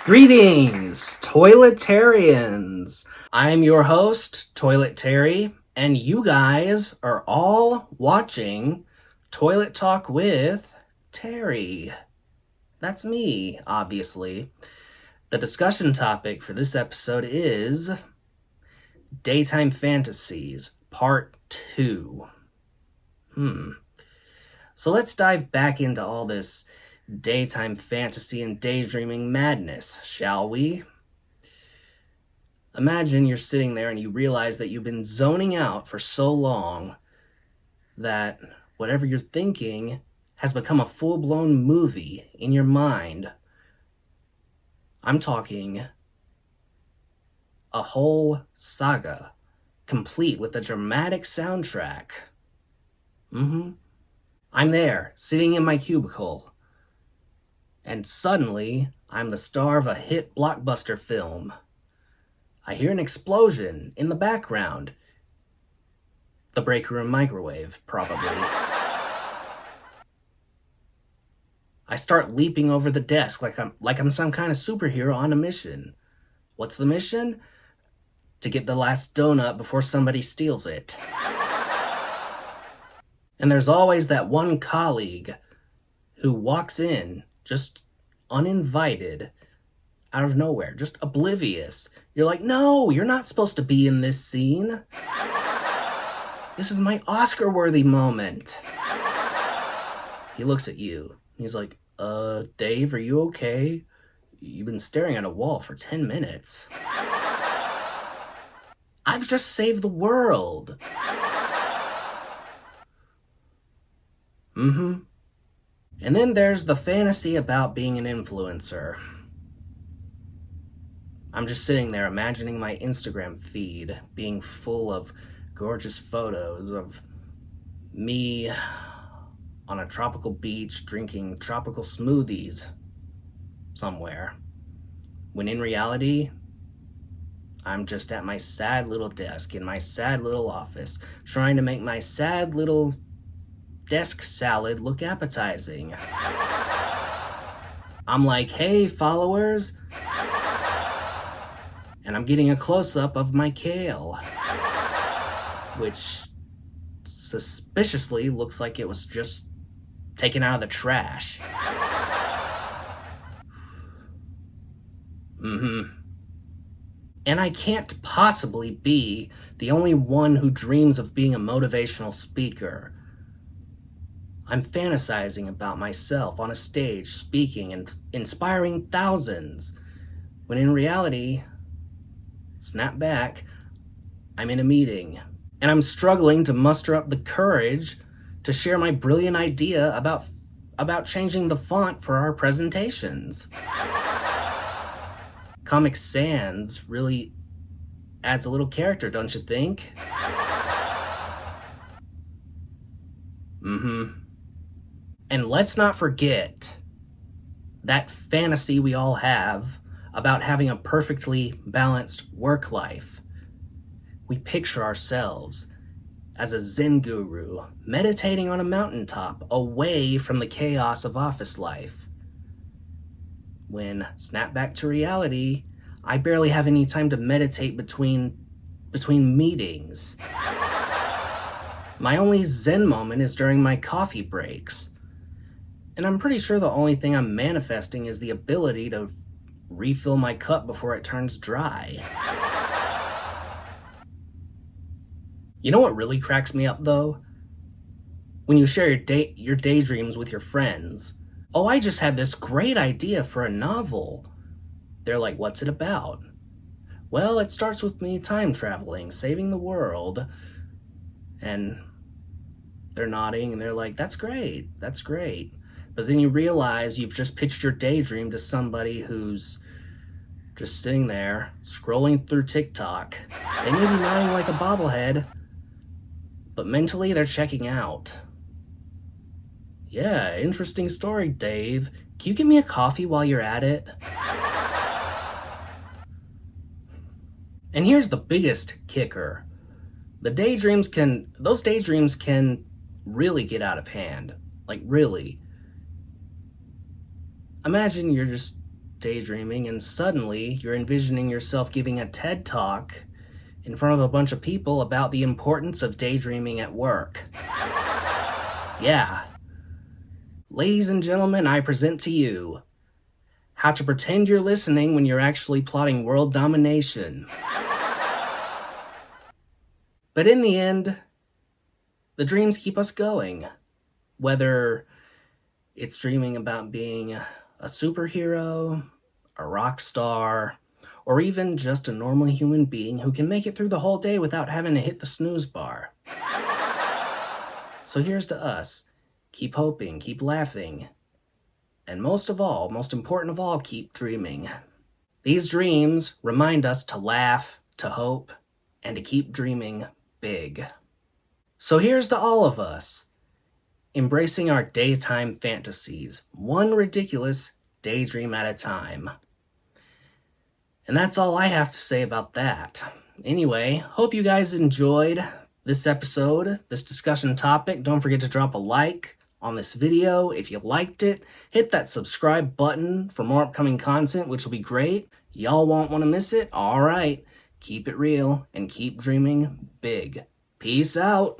Greetings, Toiletarians! I'm your host, Toilet Terry, and you guys are all watching Toilet Talk with Terry. That's me, obviously. The discussion topic for this episode is Daytime Fantasies, Part 2. So let's dive back into all this daytime fantasy and daydreaming madness, shall we? Imagine you're sitting there and you realize that you've been zoning out for so long that whatever you're thinking has become a full-blown movie in your mind. I'm talking a whole saga, complete with a dramatic soundtrack. I'm there, sitting in my cubicle, and suddenly, I'm the star of a hit blockbuster film. I hear an explosion in the background. The break room microwave, probably. I start leaping over the desk like I'm some kind of superhero on a mission. What's the mission? To get the last donut before somebody steals it. And there's always that one colleague who walks in just uninvited, out of nowhere, just oblivious. You're like, no, you're not supposed to be in this scene. This is my Oscar-worthy moment. He looks at you. He's like, Dave, are you okay? You've been staring at a wall for 10 minutes. I've just saved the world. And then there's the fantasy about being an influencer. I'm just sitting there imagining my Instagram feed being full of gorgeous photos of me on a tropical beach drinking tropical smoothies somewhere. When in reality, I'm just at my sad little desk in my sad little office trying to make my sad little desk salad look appetizing. I'm like, hey, followers. And I'm getting a close-up of my kale, which suspiciously looks like it was just taken out of the trash. And I can't possibly be the only one who dreams of being a motivational speaker. I'm fantasizing about myself on a stage, speaking and inspiring thousands, when in reality, snap back, I'm in a meeting, and I'm struggling to muster up the courage to share my brilliant idea about changing the font for our presentations. Comic Sans really adds a little character, don't you think? And let's not forget that fantasy we all have about having a perfectly balanced work life. We picture ourselves as a Zen guru meditating on a mountaintop away from the chaos of office life. When snap back to reality, I barely have any time to meditate between meetings. My only Zen moment is during my coffee breaks. And I'm pretty sure the only thing I'm manifesting is the ability to refill my cup before it turns dry. You know what really cracks me up, though? When you share your daydreams with your friends. Oh, I just had this great idea for a novel. They're like, what's it about? Well, it starts with me time traveling, saving the world. And they're nodding and they're like, that's great. But then you realize you've just pitched your daydream to somebody who's just sitting there, scrolling through TikTok. They may be nodding like a bobblehead, but mentally they're checking out. Yeah, interesting story, Dave. Can you give me a coffee while you're at it? And here's the biggest kicker. Those daydreams can really get out of hand. Like, really. Imagine you're just daydreaming, and suddenly you're envisioning yourself giving a TED Talk in front of a bunch of people about the importance of daydreaming at work. Yeah. Ladies and gentlemen, I present to you how to pretend you're listening when you're actually plotting world domination. But in the end, the dreams keep us going. Whether it's dreaming about being a superhero, a rock star, or even just a normal human being who can make it through the whole day without having to hit the snooze bar. So here's to us. Keep hoping, keep laughing, and most important of all, keep dreaming. These dreams remind us to laugh, to hope, and to keep dreaming big. So here's to all of us, embracing our daytime fantasies, one ridiculous daydream at a time. And that's all I have to say about that. Anyway, hope you guys enjoyed this episode, this discussion topic. Don't forget to drop a like on this video. If you liked it, hit that subscribe button for more upcoming content, which will be great. Y'all won't want to miss it. All right, keep it real and keep dreaming big. Peace out.